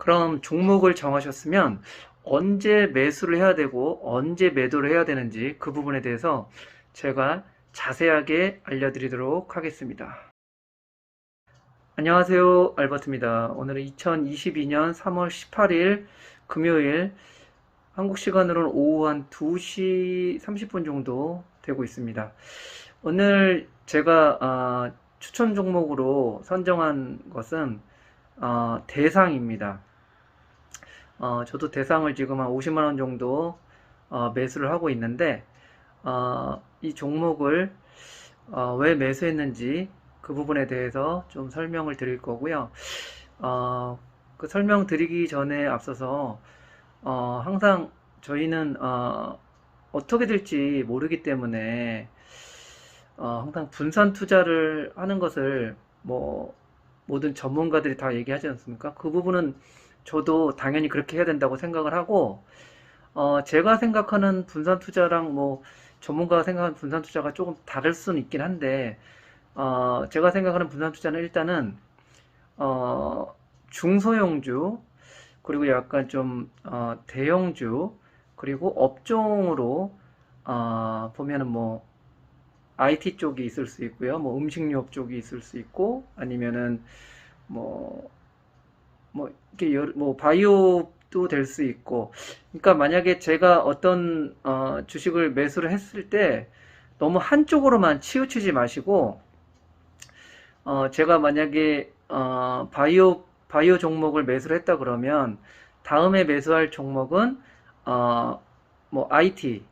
그럼 종목을 정하셨으면 언제 매수를 해야 되고 언제 매도를 해야 되는지 그 부분에 대해서 제가 자세하게 알려드리도록 하겠습니다. 안녕하세요. 알버트입니다. 오늘은 2022년 3월 18일 금요일 한국 시간으로는 오후 한 2시 30분 정도 되고 있습니다. 오늘 제가 추천 종목으로 선정한 것은 대상입니다. 저도 대상을 지금 한 50만 원 정도 매수를 하고 있는데 이 종목을 왜 매수했는지 그 부분에 대해서 좀 설명을 드릴 거고요. 그 설명 드리기 전에 앞서서 항상 저희는 어떻게 될지 모르기 때문에 항상 분산 투자를 하는 것을 뭐 모든 전문가들이 다 얘기하지 않습니까? 그 부분은 저도 당연히 그렇게 해야 된다고 생각을 하고, 제가 생각하는 분산 투자랑 뭐 전문가가 생각하는 분산 투자가 조금 다를 수는 있긴 한데, 제가 생각하는 분산 투자는 일단은 어, 중소형주, 그리고 약간 좀 대형주, 그리고 업종으로 보면은 뭐 IT 쪽이 있을 수 있고요, 뭐 음식료 쪽이 있을 수 있고, 아니면은 뭐 이렇게 뭐 바이오도 될 수 있고. 그러니까 만약에 제가 어떤 주식을 매수를 했을 때 너무 한쪽으로만 치우치지 마시고, 제가 만약에 바이오 종목을 매수를 했다 그러면 다음에 매수할 종목은 뭐 IT,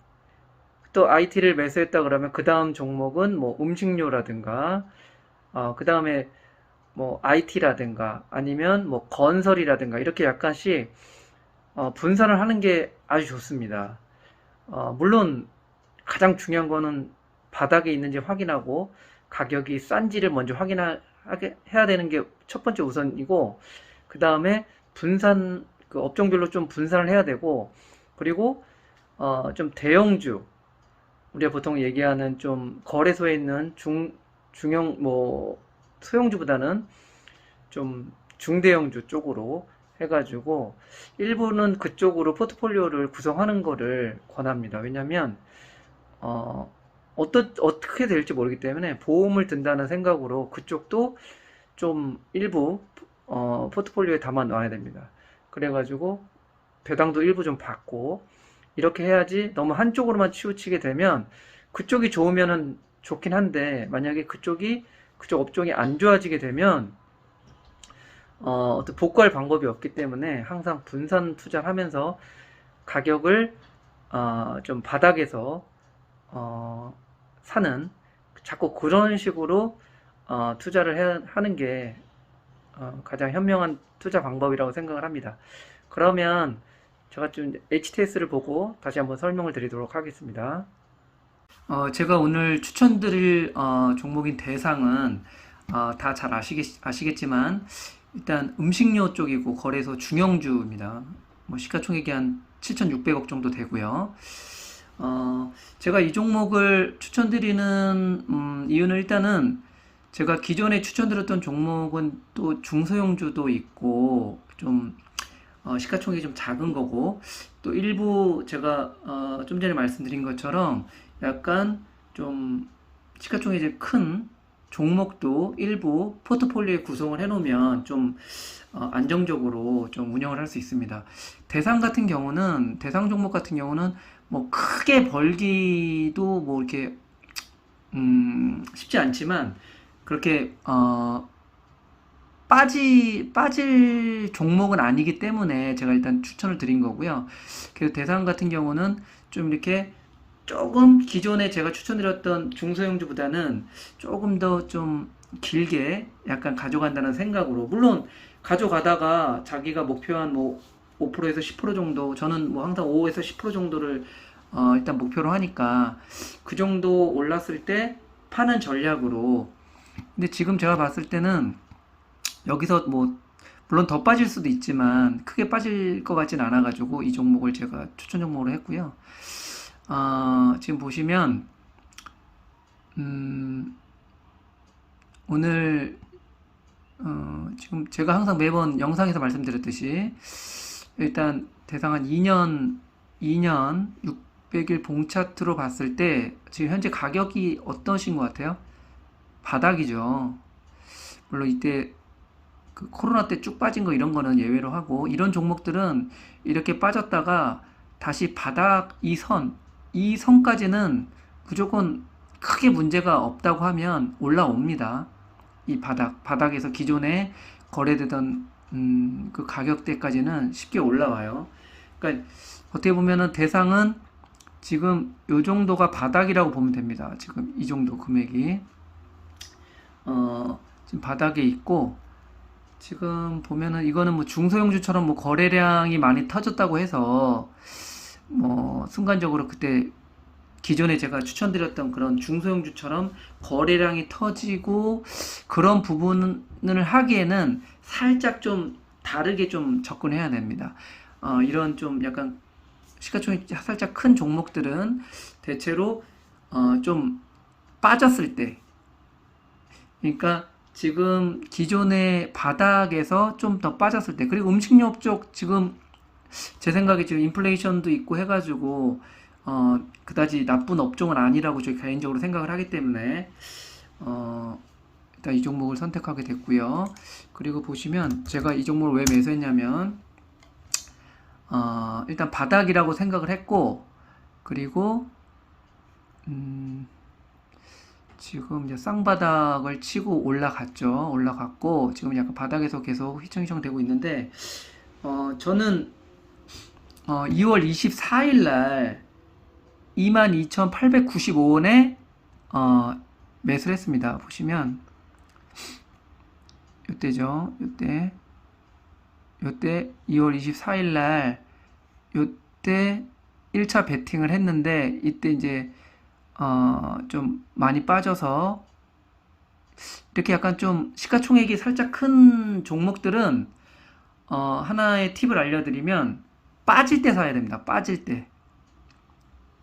또 IT를 매수했다 그러면 그 다음 종목은 뭐 음식료라든가, 그 다음에 뭐 IT라든가 아니면 뭐 건설이라든가, 이렇게 약간씩 분산을 하는 게 아주 좋습니다. 물론 가장 중요한 거는 바닥에 있는지 확인하고 가격이 싼지를 먼저 확인하게 해야 되는 게 첫 번째 우선이고, 그 다음에 분산, 그 업종별로 좀 분산을 해야 되고, 그리고 좀 대형주, 우리가 보통 얘기하는 좀 거래소에 있는 중형 뭐 소형주보다는 좀 중대형주 쪽으로 해가지고 일부는 그쪽으로 포트폴리오를 구성하는 거를 권합니다. 왜냐면 어떻게 될지 모르기 때문에 보험을 든다는 생각으로 그쪽도 좀 일부 포트폴리오에 담아 놔야 됩니다. 그래가지고 배당도 일부 좀 받고, 이렇게 해야지 너무 한쪽으로만 치우치게 되면, 그쪽이 좋으면은 좋긴 한데 만약에 그쪽 업종이 안 좋아지게 되면 어떤 복구할 방법이 없기 때문에 항상 분산 투자를 하면서 가격을 좀 바닥에서 사는, 자꾸 그런 식으로 투자를 하는 게 가장 현명한 투자 방법이라고 생각을 합니다. 그러면 제가 좀 HTS를 보고 다시 한번 설명을 드리도록 하겠습니다. 제가 오늘 추천드릴 종목인 대상은 다 잘 아시겠지만 일단 음식료 쪽이고 거래소 중형주입니다. 뭐 시가총액이 한 7,600억 정도 되고요. 제가 이 종목을 추천드리는 이유는, 일단은 제가 기존에 추천드렸던 종목은 또 중소형주도 있고 좀 시가총액이 좀 작은 거고, 또 일부 제가 좀 전에 말씀드린 것처럼 약간 좀 시가총액이 큰 종목도 일부 포트폴리오에 구성을 해놓으면 좀 안정적으로 좀 운영을 할 수 있습니다. 대상 종목 같은 경우는 뭐 크게 벌기도 뭐 이렇게 쉽지 않지만, 그렇게 빠질 종목은 아니기 때문에 제가 일단 추천을 드린 거고요. 그리고 대상 같은 경우는 좀 이렇게 조금 기존에 제가 추천드렸던 중소형주보다는 조금 더 좀 길게 약간 가져간다는 생각으로, 물론 가져가다가 자기가 목표한 뭐 5%에서 10% 정도, 저는 뭐 항상 5에서 10% 정도를 일단 목표로 하니까 그 정도 올랐을 때 파는 전략으로. 근데 지금 제가 봤을 때는 여기서 뭐 물론 더 빠질 수도 있지만 크게 빠질 것 같진 않아 가지고 이 종목을 제가 추천 종목으로 했고요. 지금 보시면 음, 오늘 지금 제가 항상 매번 영상에서 말씀드렸듯이 일단 대상 한 2년 600일 봉 차트로 봤을 때 지금 현재 가격이 어떠신 것 같아요? 바닥이죠. 물론 이때 그 코로나 때 쭉 빠진 거 이런 거는 예외로 하고, 이런 종목들은 이렇게 빠졌다가 다시 바닥 이 선까지는 무조건 크게 문제가 없다고 하면 올라옵니다. 이 바닥에서 기존에 거래되던 그 가격대까지는 쉽게 올라와요. 그러니까 어떻게 보면은 대상은 지금 요 정도가 바닥이라고 보면 됩니다. 지금 이 정도 금액이 지금 바닥에 있고, 지금 보면은 이거는 뭐 중소형주처럼 뭐 거래량이 많이 터졌다고 해서 뭐 순간적으로 그때 기존에 제가 추천드렸던 그런 중소형주처럼 거래량이 터지고 그런 부분을 하기에는 살짝 좀 다르게 좀 접근해야 됩니다. 이런 좀 약간 시가총액 살짝 큰 종목들은 대체로 좀 빠졌을 때, 그러니까 지금 기존의 바닥에서 좀 더 빠졌을 때, 그리고 음식료 쪽 지금 제 생각에 지금 인플레이션도 있고 해가지고 그다지 나쁜 업종은 아니라고 저희 개인적으로 생각을 하기 때문에 일단 이 종목을 선택하게 됐고요. 그리고 보시면 제가 이 종목을 왜 매수했냐면 일단 바닥이라고 생각을 했고, 그리고 지금 이제 쌍바닥을 치고 올라갔고 지금 약간 바닥에서 계속 휘청휘청 되고 있는데, 저는 2월 24일 날 22,895원에 매수를 했습니다. 보시면 요때죠. 요때 2월 24일 날 요때 1차 베팅을 했는데, 이때 이제 좀 많이 빠져서 이렇게 약간 좀 시가총액이 살짝 큰 종목들은 하나의 팁을 알려드리면 빠질 때 사야 됩니다. 빠질 때.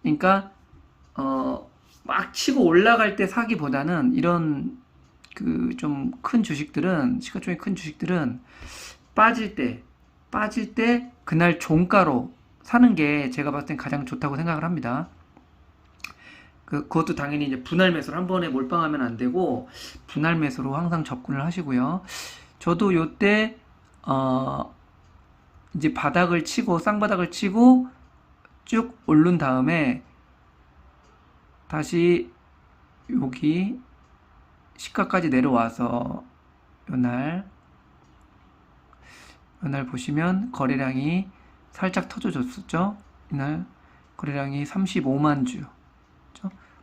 그러니까 막 치고 올라갈 때 사기보다는 이런 그 좀 큰 주식들은, 시가총액 큰 주식들은 빠질 때 그날 종가로 사는 게 제가 봤을 땐 가장 좋다고 생각을 합니다. 그것도 당연히 이제 분할 매수를 한 번에 몰빵하면 안 되고 분할 매수로 항상 접근을 하시고요. 저도 요때 이제 쌍바닥을 치고 쭉 오른 다음에 다시 여기 시가까지 내려와서 요날 보시면 거래량이 살짝 터져줬었죠. 이날 거래량이 35만 주.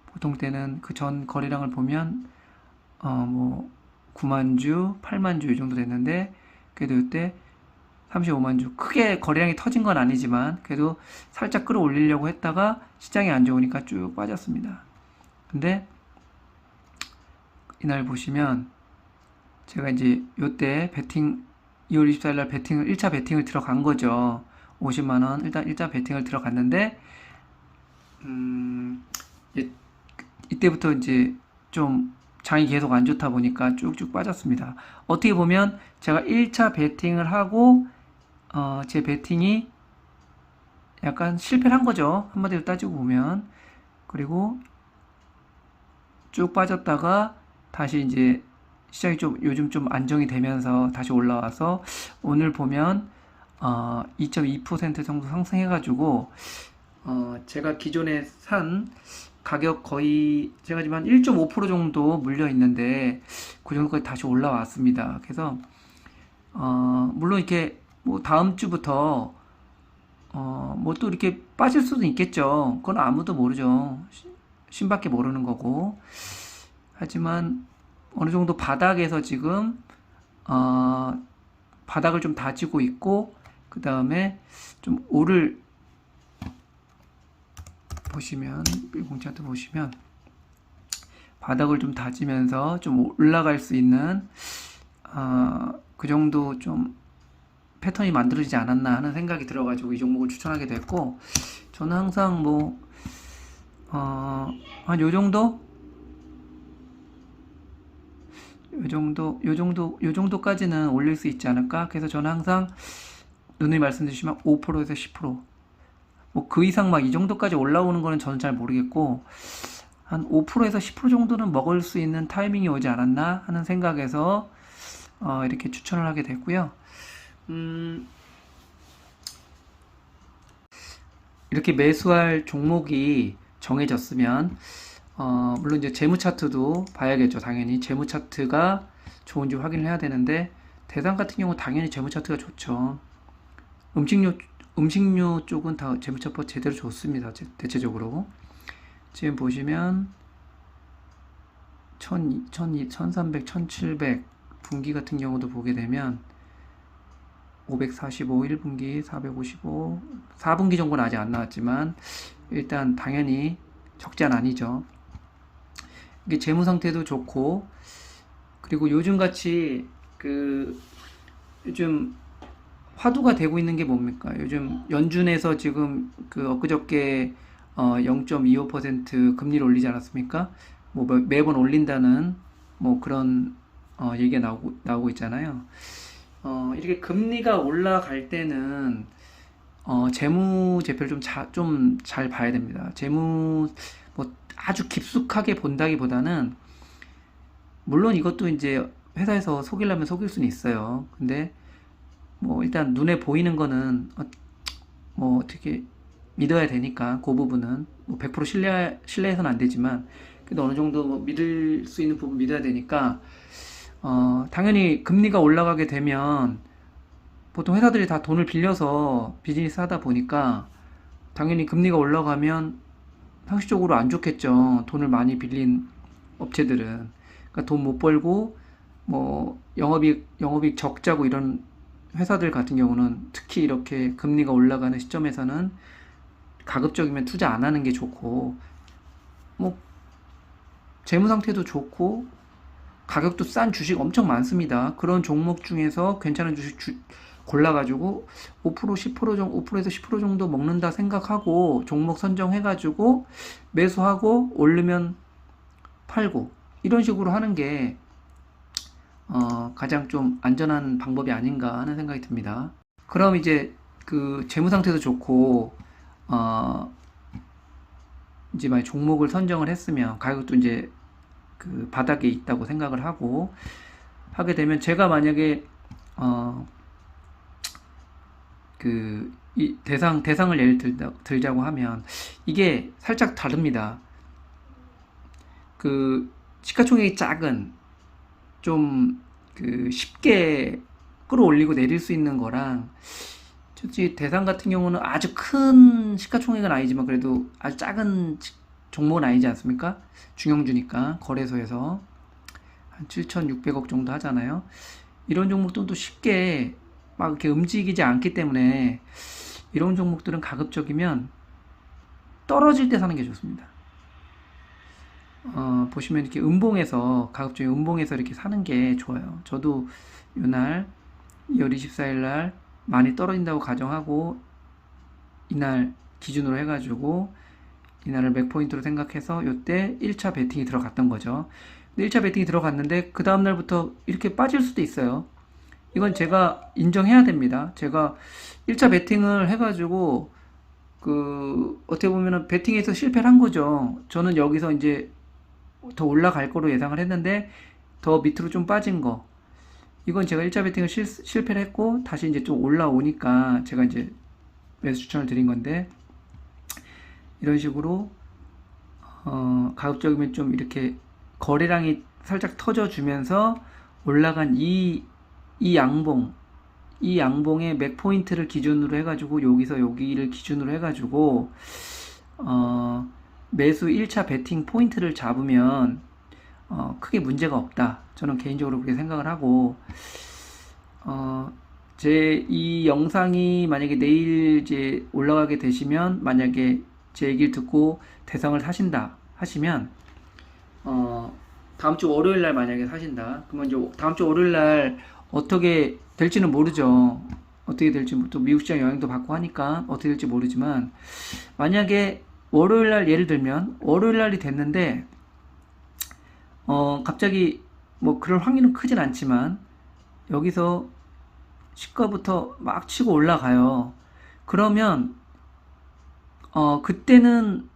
보통 때는 그 전 거래량을 보면 뭐 9만 주, 8만 주 이 정도 됐는데, 그래도 이때 35만 주, 크게 거래량이 터진 건 아니지만 그래도 살짝 끌어올리려고 했다가 시장이 안 좋으니까 쭉 빠졌습니다. 근데 이날 보시면 제가 이제 요때 2월 24일 날 1차 베팅을 들어간 거죠. 50만원 일단 1차 베팅을 들어갔는데 이때부터 이제 좀 장이 계속 안 좋다 보니까 쭉쭉 빠졌습니다. 어떻게 보면 제가 1차 베팅을 하고 제 베팅이 약간 실패를 한 거죠. 한마디로 따지고 보면. 그리고 쭉 빠졌다가 다시 이제 시장이 좀 요즘 좀 안정이 되면서 다시 올라와서 오늘 보면 2.2% 정도 상승해가지고 제가 기존에 산 가격 거의 제가 지금 한 1.5% 정도 물려 있는데 그 정도까지 다시 올라왔습니다. 그래서 물론 이렇게 뭐 다음 주부터 뭐 또 이렇게 빠질 수도 있겠죠. 그건 아무도 모르죠. 신밖에 모르는 거고. 하지만 어느 정도 바닥에서 지금 바닥을 좀 다지고 있고, 그 다음에 좀 보시면 밀봉 차트 보시면 바닥을 좀 다지면서 좀 올라갈 수 있는 그 정도 좀 패턴이 만들어지지 않았나 하는 생각이 들어가지고 이 종목을 추천하게 됐고, 저는 항상 뭐 한 요 정도 요 정도까지는 올릴 수 있지 않을까? 그래서 저는 항상 누누이 말씀드리지만 5%에서 10%, 뭐 그 이상 막 이 정도까지 올라오는 거는 저는 잘 모르겠고, 한 5%에서 10% 정도는 먹을 수 있는 타이밍이 오지 않았나 하는 생각에서 이렇게 추천을 하게 됐고요. 이렇게 매수할 종목이 정해졌으면 물론 이제 재무 차트도 봐야겠죠. 당연히 재무 차트가 좋은지 확인을 해야 되는데, 대상 같은 경우 당연히 재무 차트가 좋죠. 음식료 쪽은 다 재무 차트가 제대로 좋습니다. 대체적으로 지금 보시면 1300, 1700 분기 같은 경우도 보게 되면 545 1분기, 455 4분기 정도는 아직 안 나왔지만 일단 당연히 적자는 아니죠. 이게 재무 상태도 좋고, 그리고 요즘 같이 요즘 화두가 되고 있는 게 뭡니까? 요즘 연준에서 지금 엊그저께 0.25% 금리를 올리지 않았습니까? 뭐 매번 올린다는 뭐 그런 얘기가 나오고 있잖아요. 이렇게 금리가 올라갈 때는 재무제표를 좀 잘 봐야 됩니다. 뭐 아주 깊숙하게 본다기보다는, 물론 이것도 이제 회사에서 속이려면 속일 수는 있어요. 근데 뭐 일단 눈에 보이는 거는 뭐 어떻게 믿어야 되니까, 그 부분은 뭐 100% 신뢰해서는 안 되지만 그래도 어느 정도 뭐 믿을 수 있는 부분 믿어야 되니까, 당연히 금리가 올라가게 되면 보통 회사들이 다 돈을 빌려서 비즈니스 하다 보니까 당연히 금리가 올라가면 상식적으로 안 좋겠죠. 돈을 많이 빌린 업체들은. 그러니까 돈 못 벌고 뭐 영업이익 적자고 이런 회사들 같은 경우는 특히 이렇게 금리가 올라가는 시점에서는 가급적이면 투자 안 하는 게 좋고, 뭐 재무 상태도 좋고 가격도 싼 주식 엄청 많습니다. 그런 종목 중에서 괜찮은 주식 골라가지고 5% 10% 정도, 5%에서 10% 정도 먹는다 생각하고 종목 선정해가지고 매수하고 오르면 팔고, 이런 식으로 하는 게 가장 좀 안전한 방법이 아닌가 하는 생각이 듭니다. 그럼 이제 재무 상태도 좋고 이제 만약 종목을 선정을 했으면 가격도 이제 바닥에 있다고 생각을 하게 되면, 제가 만약에 이 대상을 예를 들자고 하면 이게 살짝 다릅니다. 시가총액이 작은, 좀 쉽게 끌어올리고 내릴 수 있는 거랑, 솔직히 대상 같은 경우는 아주 큰 시가총액은 아니지만 그래도 아주 작은 종목은 아니지 않습니까? 중형주니까 거래소에서 한 7,600억 정도 하잖아요. 이런 종목들은 또 쉽게 막 이렇게 움직이지 않기 때문에 이런 종목들은 가급적이면 떨어질 때 사는 게 좋습니다. 보시면 이렇게 가급적이 음봉에서 이렇게 사는 게 좋아요. 저도 이날 2월 24일 날 많이 떨어진다고 가정하고 이날 기준으로 해가지고 이날을 맥포인트로 생각해서 이때 1차 베팅이 들어갔던 거죠. 근데 1차 베팅이 들어갔는데 그 다음날부터 이렇게 빠질 수도 있어요. 이건 제가 인정해야 됩니다. 제가 1차 베팅을 해가지고 어떻게 보면은 베팅에서 실패를 한 거죠. 저는 여기서 이제 더 올라갈 거로 예상을 했는데 더 밑으로 좀 빠진 거, 이건 제가 1차 베팅을 실패를 했고 다시 이제 좀 올라오니까 제가 이제 매수 추천을 드린 건데, 이런 식으로 가급적이면 좀 이렇게 거래량이 살짝 터져주면서 올라간 이 양봉의 맥포인트를 기준으로 해가지고 여기서 여기를 기준으로 해가지고 매수 1차 베팅 포인트를 잡으면 크게 문제가 없다. 저는 개인적으로 그렇게 생각을 하고, 이 영상이 만약에 내일 이제 올라가게 되시면, 만약에 제 얘기를 듣고 대상을 사신다 하시면, 다음 주 월요일 날 만약에 사신다, 그러면 이제 다음 주 월요일 날 어떻게 될지는 모르죠. 어떻게 될지, 또 미국 시장 영향도 받고 하니까 어떻게 될지 모르지만, 만약에 월요일 날 예를 들면 월요일 날이 됐는데 갑자기 뭐 그럴 확률은 크진 않지만 여기서 시가부터 막 치고 올라가요. 그러면 그때는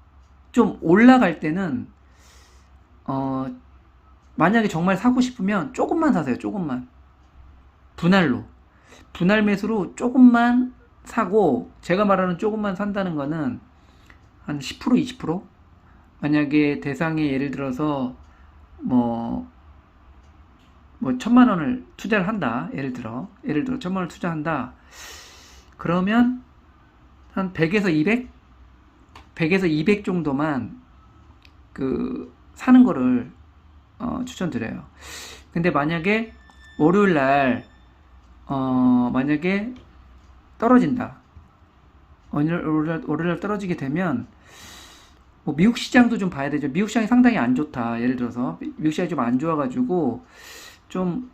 좀 올라갈 때는 어 만약에 정말 사고 싶으면 조금만 사세요. 조금만. 분할로. 분할 매수로 조금만 사고, 제가 말하는 조금만 산다는 거는 한 10%, 20%? 만약에 대상에 예를 들어서 뭐 1,000만 원을 투자를 한다. 예를 들어 1,000만 원을 투자한다. 그러면 한 100에서 200? 100에서 200 정도만 그 사는 거를 추천드려요. 근데 만약에 월요일 날 만약에 떨어진다. 월요일 날 떨어지게 되면 뭐 미국 시장도 좀 봐야 되죠. 미국 시장이 상당히 안 좋다. 예를 들어서 미국 시장이 좀 안 좋아가지고 좀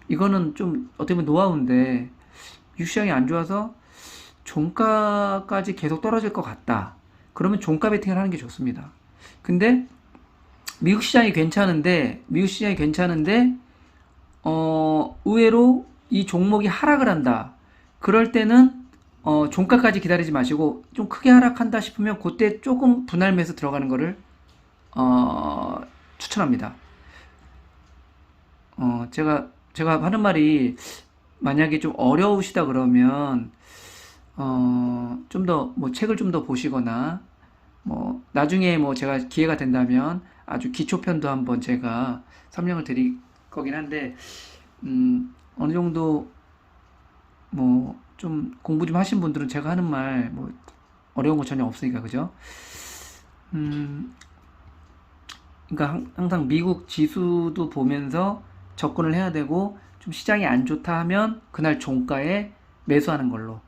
이거는 좀 어떻게 보면 노하우인데 미국 시장이 안 좋아서 종가까지 계속 떨어질 것 같다. 그러면 종가 베팅을 하는 게 좋습니다. 근데 미국 시장이 괜찮은데 의외로 이 종목이 하락을 한다. 그럴 때는 종가까지 기다리지 마시고 좀 크게 하락한다 싶으면 그때 조금 분할 매수 들어가는 거를 추천합니다. 제가 하는 말이 만약에 좀 어려우시다 그러면 좀 더 뭐 책을 좀 더 보시거나 뭐 나중에 뭐 제가 기회가 된다면 아주 기초편도 한번 제가 설명을 드릴 거긴 한데 어느 정도 뭐 좀 공부 좀 하신 분들은 제가 하는 말 뭐 어려운 거 전혀 없으니까 그죠? 음, 그러니까 항상 미국 지수도 보면서 접근을 해야 되고 좀 시장이 안 좋다 하면 그날 종가에 매수하는 걸로.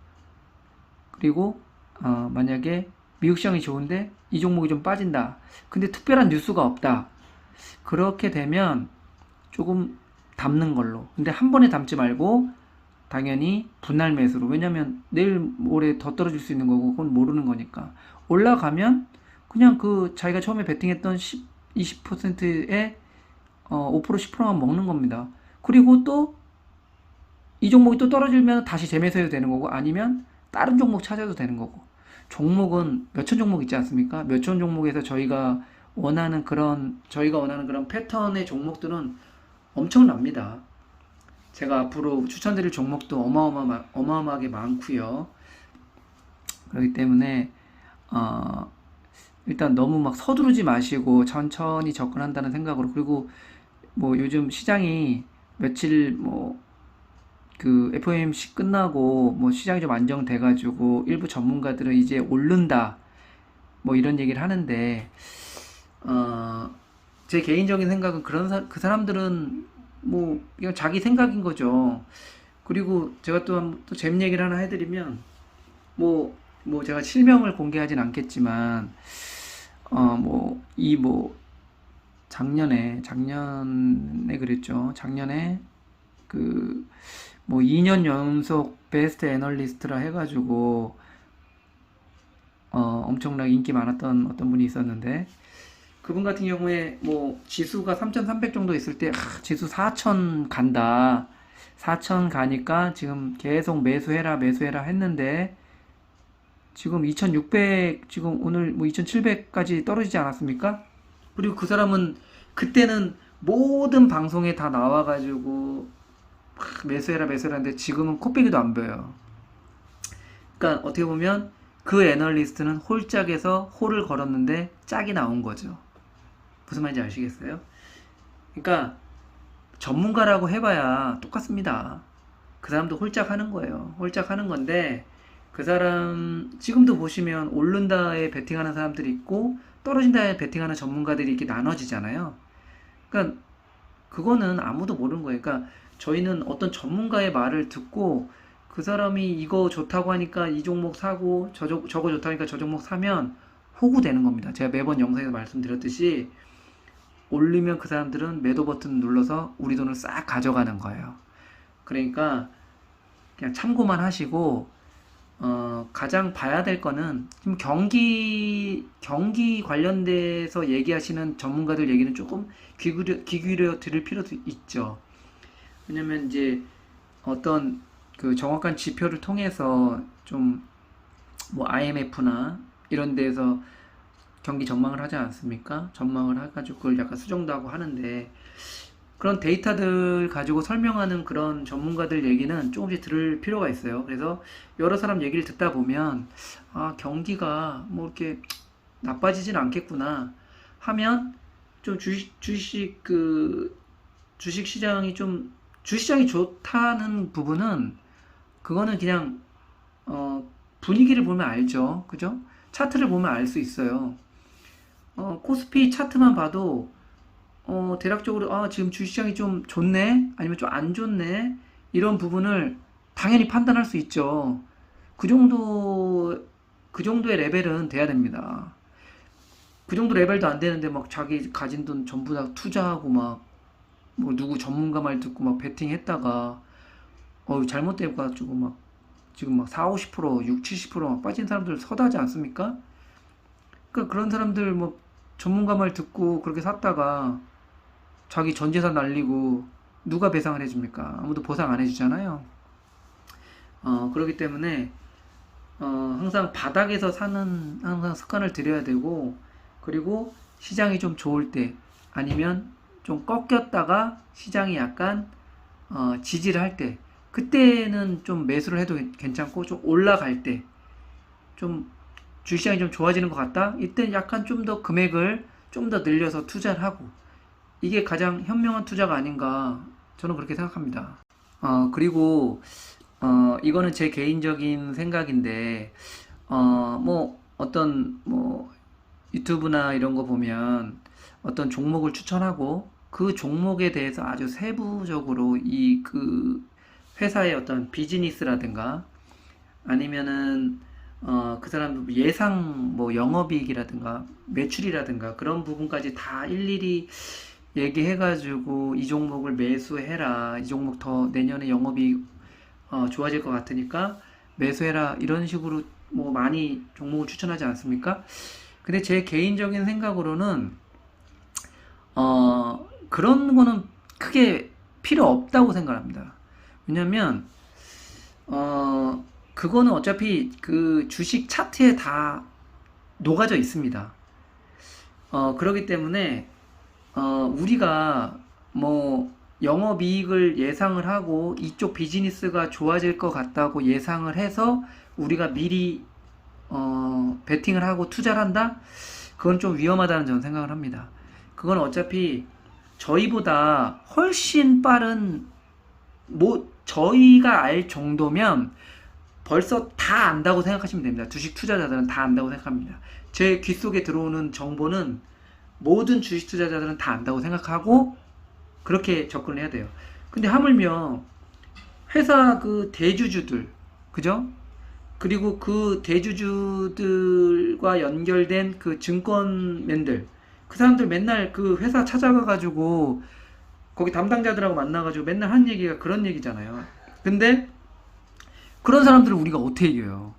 그리고 만약에 미국 시장이 좋은데 이 종목이 좀 빠진다. 근데 특별한 뉴스가 없다. 그렇게 되면 조금 담는 걸로. 근데 한 번에 담지 말고 당연히 분할 매수로. 왜냐면 내일 모레 더 떨어질 수 있는 거고 그건 모르는 거니까. 올라가면 그냥 그 자기가 처음에 베팅했던 20%에 5% 10%만 먹는 겁니다. 그리고 또 이 종목이 또 떨어지면 다시 재매수해도 되는 거고 아니면 다른 종목 찾아도 되는 거고. 종목은 몇천 종목 있지 않습니까? 몇천 종목에서 저희가 원하는 그런 패턴의 종목들은 엄청납니다. 제가 앞으로 추천드릴 종목도 어마어마하게 많고요. 그렇기 때문에 일단 너무 막 서두르지 마시고 천천히 접근한다는 생각으로. 그리고 뭐 요즘 시장이 며칠 뭐 그 FOMC 끝나고 뭐 시장이 좀 안정돼가지고 일부 전문가들은 이제 오른다 뭐 이런 얘기를 하는데 제 개인적인 생각은 그 사람들은 뭐 그냥 자기 생각인 거죠. 그리고 제가 또 재밌는 얘기를 하나 해드리면 뭐 제가 실명을 공개하진 않겠지만 작년에 그랬죠. 작년에 그 뭐 2년 연속 베스트 애널리스트라 해가지고 엄청나게 인기 많았던 어떤 분이 있었는데 그분 같은 경우에 뭐 지수가 3,300 정도 있을 때 지수 4,000 간다. 4,000 가니까 지금 계속 매수해라 했는데 지금 2,600 지금 오늘 뭐 2,700까지 떨어지지 않았습니까? 그리고 그 사람은 그때는 모든 방송에 다 나와가지고 매수해라 하는데 지금은 코빼기도 안 보여요. 그러니까 어떻게 보면 그 애널리스트는 홀짝에서 홀을 걸었는데 짝이 나온 거죠. 무슨 말인지 아시겠어요? 그러니까 전문가라고 해봐야 똑같습니다. 그 사람도 홀짝 하는 거예요. 홀짝 하는 건데 그 사람 지금도 보시면 오른다에 베팅하는 사람들이 있고 떨어진다에 베팅하는 전문가들이 이렇게 나눠지잖아요. 그러니까 그거는 아무도 모르는 거예요. 그러니까 저희는 어떤 전문가의 말을 듣고 그 사람이 이거 좋다고 하니까 이 종목 사고 저거 좋다고 하니까 저 종목 사면 호구되는 겁니다. 제가 매번 영상에서 말씀드렸듯이 올리면 그 사람들은 매도 버튼 눌러서 우리 돈을 싹 가져가는 거예요. 그러니까 그냥 참고만 하시고 가장 봐야 될 거는 지금 경기 관련돼서 얘기하시는 전문가들 얘기는 조금 귀 기울여 들을 필요도 있죠. 왜냐면 이제 어떤 그 정확한 지표를 통해서 좀 뭐 IMF나 이런 데에서 경기 전망을 하지 않습니까? 전망을 해가지고 그걸 약간 수정도 하고 하는데 그런 데이터들 가지고 설명하는 그런 전문가들 얘기는 조금씩 들을 필요가 있어요. 그래서 여러 사람 얘기를 듣다 보면 아, 경기가 뭐 이렇게 나빠지진 않겠구나 하면 좀 주식 시장이 좀 주시장이 좋다는 부분은 그거는 그냥 분위기를 보면 알죠. 그죠? 차트를 보면 알 수 있어요. 코스피 차트만 봐도 대략적으로 지금 주시장이 좀 좋네 아니면 좀 안 좋네 이런 부분을 당연히 판단할 수 있죠. 그 정도 그 정도의 레벨은 돼야 됩니다. 그 정도 레벨도 안 되는데 막 자기 가진 돈 전부 다 투자하고 막 뭐 누구 전문가 말 듣고 막 베팅했다가 잘못돼 가지고 막 지금 막 4, 50%, 6, 70%막 빠진 사람들 서다하지 않습니까? 그러니까 그런 사람들 뭐 전문가 말 듣고 그렇게 샀다가 자기 전 재산 날리고 누가 배상을 해줍니까? 아무도 보상 안 해주잖아요. 그렇기 때문에 항상 바닥에서 사는 항상 습관을 들여야 되고 그리고 시장이 좀 좋을 때 아니면 좀 꺾였다가 시장이 약간 지지를 할 때 그때는 좀 매수를 해도 괜찮고 좀 올라갈 때 좀 주시장이 좀 좋아지는 것 같다? 이때 약간 좀 더 금액을 좀 더 늘려서 투자를 하고 이게 가장 현명한 투자가 아닌가 저는 그렇게 생각합니다. 그리고 이거는 제 개인적인 생각인데 뭐 어떤 뭐 유튜브나 이런 거 보면 어떤 종목을 추천하고 그 종목에 대해서 아주 세부적으로 이 그 회사의 어떤 비즈니스라든가 아니면은 그 사람 예상 뭐 영업이익이라든가 매출이라든가 그런 부분까지 다 일일이 얘기해가지고 이 종목을 매수해라. 이 종목 더 내년에 영업이익 좋아질 것 같으니까 매수해라. 이런 식으로 뭐 많이 종목을 추천하지 않습니까? 근데 제 개인적인 생각으로는 그런 거는 크게 필요 없다고 생각합니다. 왜냐면 그거는 어차피 그 주식 차트에 다 녹아져 있습니다. 그렇기 때문에 우리가 뭐 영업이익을 예상을 하고 이쪽 비즈니스가 좋아질 것 같다고 예상을 해서 우리가 미리 베팅을 하고 투자를 한다? 그건 좀 위험하다는 저는 생각을 합니다. 그건 어차피 저희보다 훨씬 빠른 뭐 저희가 알 정도면 벌써 다 안다고 생각하시면 됩니다. 주식 투자자들은 다 안다고 생각합니다. 제 귀 속에 들어오는 정보는 모든 주식 투자자들은 다 안다고 생각하고 그렇게 접근을 해야 돼요. 근데 하물며 회사 그 대주주들, 그죠? 그리고 그 대주주들과 연결된 그 증권맨들, 그 사람들 맨날 그 회사 찾아가가지고 거기 담당자들하고 만나가지고 맨날 하는 얘기가 그런 얘기잖아요. 근데 그런 사람들을 우리가 어떻게 이겨요?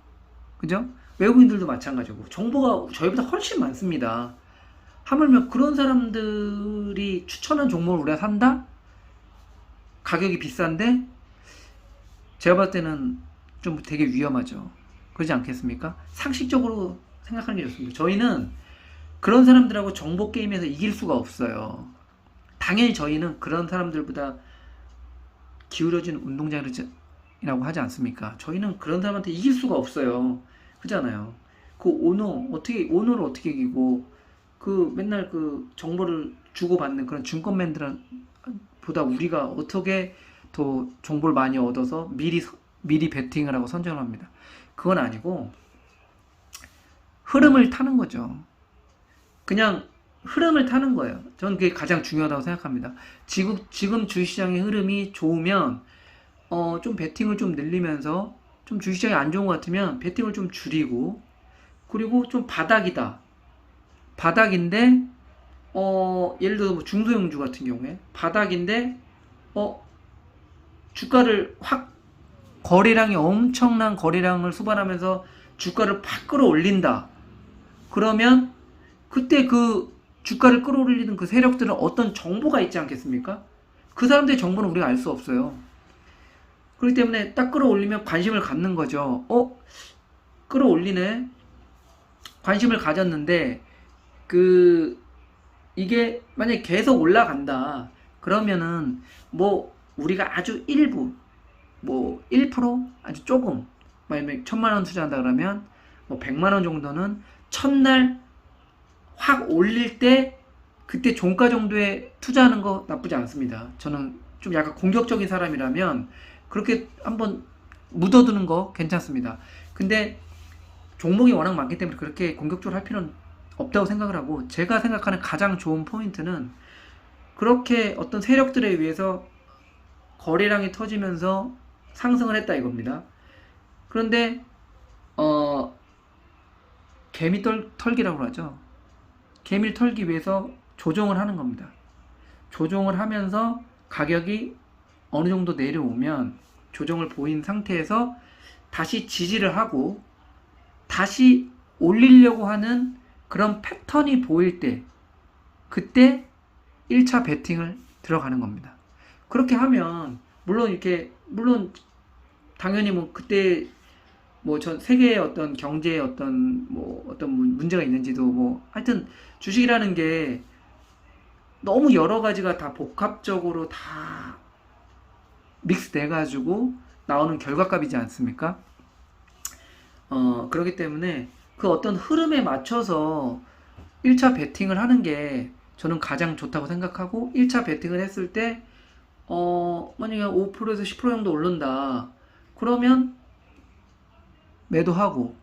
그죠? 외국인들도 마찬가지고 정보가 저희보다 훨씬 많습니다. 하물며 그런 사람들이 추천한 종목을 우리가 산다? 가격이 비싼데 제가 봤을 때는 좀 되게 위험하죠. 그러지 않겠습니까? 상식적으로 생각하는 게 좋습니다. 저희는 그런 사람들하고 정보 게임에서 이길 수가 없어요. 당연히 저희는 그런 사람들보다 기울어진 운동장이라고 하지 않습니까? 저희는 그런 사람한테 이길 수가 없어요. 그잖아요. 그 오너를 어떻게 이기고 그 맨날 그 정보를 주고받는 그런 증권맨들보다 우리가 어떻게 더 정보를 많이 얻어서 미리 베팅을 하고 선정을 합니다. 그건 아니고 흐름을 타는 거죠. 그냥 흐름을 타는 거예요. 저는 그게 가장 중요하다고 생각합니다. 지금 주식시장의 흐름이 좋으면 좀 베팅을 좀 늘리면서 좀 주식시장이 안 좋은 것 같으면 베팅을 좀 줄이고 그리고 좀 바닥인데 예를 들어 뭐 중소형주 같은 경우에 바닥인데 주가를 확 거래량이 엄청난 거래량을 수반하면서 주가를 팍 끌어올린다. 그러면 그때 그 주가를 끌어올리는 그 세력들은 어떤 정보가 있지 않겠습니까? 그 사람들의 정보는 우리가 알 수 없어요. 그렇기 때문에 딱 끌어올리면 관심을 갖는 거죠. 끌어올리네. 관심을 가졌는데 이게 만약에 계속 올라간다. 그러면은 뭐 우리가 아주 일부 뭐 1% 아주 조금 만약에 1,000만 원 투자한다 그러면 뭐 100만 원 정도는 첫날 확 올릴 때 그때 종가 정도에 투자하는 거 나쁘지 않습니다. 저는 좀 약간 공격적인 사람이라면 그렇게 한번 묻어두는 거 괜찮습니다. 근데 종목이 워낙 많기 때문에 그렇게 공격적으로 할 필요는 없다고 생각을 하고, 제가 생각하는 가장 좋은 포인트는 그렇게 어떤 세력들에 의해서 거래량이 터지면서 상승을 했다 이겁니다. 그런데 개미 털기라고 하죠. 개미를 털기 위해서 조정을 하는 겁니다. 조정을 하면서 가격이 어느 정도 내려오면 조정을 보인 상태에서 다시 지지를 하고 다시 올리려고 하는 그런 패턴이 보일 때 그때 1차 베팅을 들어가는 겁니다. 그렇게 하면 물론 당연히 뭐 그때 뭐 전 세계의 어떤 경제에 어떤 문제가 있는지도 뭐 하여튼 주식이라는 게 너무 여러 가지가 다 복합적으로 다 믹스돼 가지고 나오는 결과값이지 않습니까? 그렇기 때문에 그 어떤 흐름에 맞춰서 1차 베팅을 하는 게 저는 가장 좋다고 생각하고, 1차 베팅을 했을 때 만약에 5%에서 10% 정도 오른다. 그러면 매도하고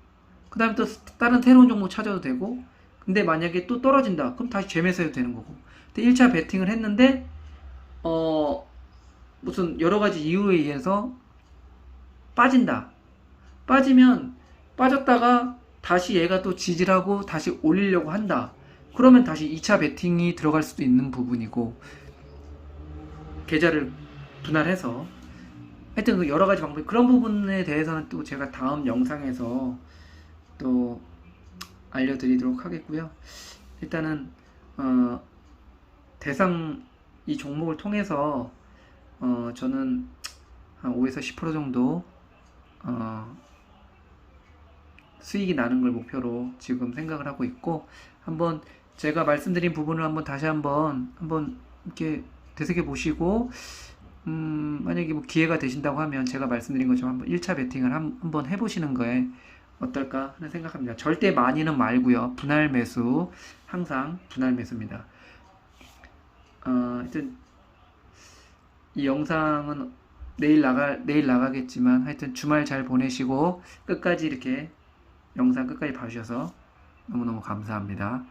그 다음에 또 다른 새로운 종목 찾아도 되고, 근데 만약에 또 떨어진다. 그럼 다시 재매수해도 되는 거고. 근데 1차 베팅을 했는데 무슨 여러 가지 이유에 의해서 빠진다. 빠지면 빠졌다가 다시 얘가 또 지지하고 다시 올리려고 한다. 그러면 다시 2차 베팅이 들어갈 수도 있는 부분이고, 계좌를 분할해서 하여튼 그 여러 가지 방법, 그런 부분에 대해서는 또 제가 다음 영상에서 또 알려드리도록 하겠고요. 일단은 이 종목을 통해서 저는 한 5에서 10% 정도 수익이 나는 걸 목표로 지금 생각을 하고 있고, 한번 제가 말씀드린 부분을 다시 한번 이렇게 되새겨 보시고, 만약에 뭐 기회가 되신다고 하면 제가 말씀드린 것처럼 한번 1차 베팅을 한번 해보시는 거에 어떨까 하는 생각합니다. 절대 많이는 말고요. 분할 매수, 항상 분할 매수입니다. 하여튼 이 영상은 내일 나가겠지만, 하여튼 주말 잘 보내시고 끝까지 이렇게 영상 끝까지 봐주셔서 너무너무 감사합니다.